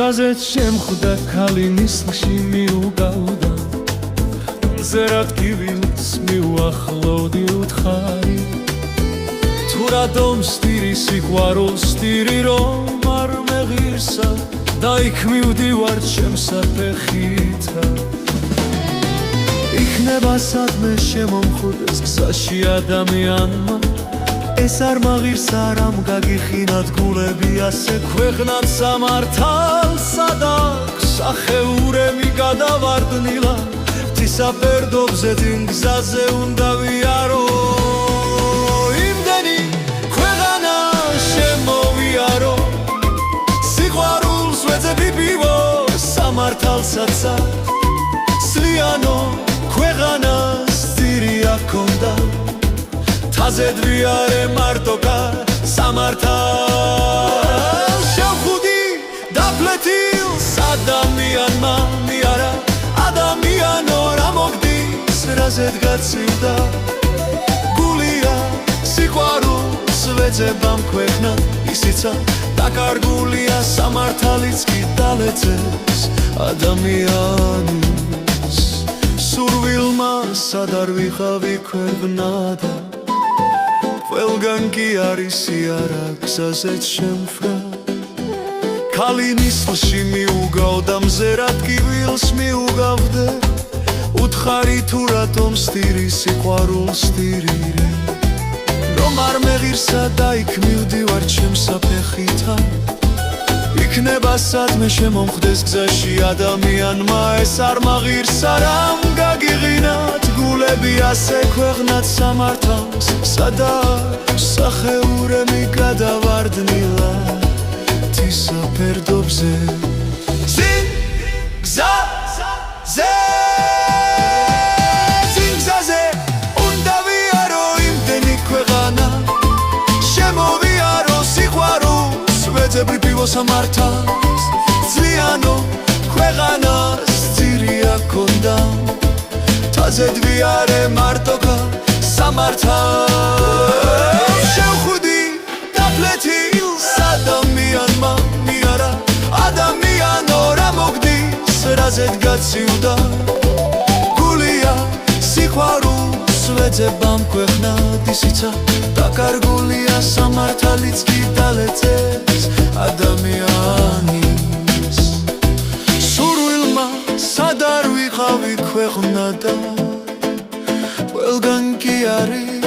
გზაზე შემხვდა ქალი ნისლში მიუგავდა მზერად კივილს მიუახლოვდი უთხარი თუ რადომ სტირი სიყვარულს სტირი რომ არ მეღირსა და იქ მივდივარ შემსაფეხითა იქნება სადმე შემომხვდეს გზაში ადამიანმა ეს არ მაღირსა რამ გაგიხინათ გულები ასე ქვეყნად სამართალს ადაქვს სახეურები გადავარდნილა ღვთისაფერდობზე წინ გზაზე უნდა ვიარო იმდენი ქვეყანა შემოვიარო სიყვარულს ვეძები პივო სამართალსაც სლიანო ქვეყანას ძირი აქონდა თაზედ ვიარე მარტოკა სამართალს შევხვდი დაფლეთილს ადამიანმა მიარა ადამიანო რა მოგდის რაზედ გაცივდა გულია სიყვარულს ვეძებამ ქვეყნად ისიცა დაკარგულია სამართალიც კი დალეწეს ადამიანის სურვილმა სად არ ვიყავი ქვეყნადა ყველგან კი არის იარა გზაზეც შემფრა ქალი ნისლში მიუგავდა მზერად კივილს მიუგავდე უთხარი თუ რატომ სტირი სიყვარულს სტირირე რომ არ მეღირსა და იქ მივდივარ შემსაფეხითა იქნება სადმე შემომხვდეს გზაში ადამიანმა ეს არ მაღირსა რამ გაგიღინათ გულები ასე ქვეყნად სამართალს სადაქვს სახეურები გადავარდნილა ღვთისაფერდობზე წინ გზაზე წინ გზაზე უნდა ვიარო იმდენი ქვეყანა შემოვიარო სიყვარულს ვეძებრი პივო სამართალს ძლიანო ქვეყანას ძირი აქონდა თაზედ ვიარე მარტოკა სამართალს შევხვდი დაფლეთილს ადამიანმა მიარა ადამიანო რა მოგდის რაზედ გაცივდა გულია სიყვარულს ვეძებამ ქვეყნად ისიცა დაკარგულია სამართალიც კი დალეწეს ადამიანის სურვილმა სად არ ვიყავი ქვეყნადა ყველგან კი არის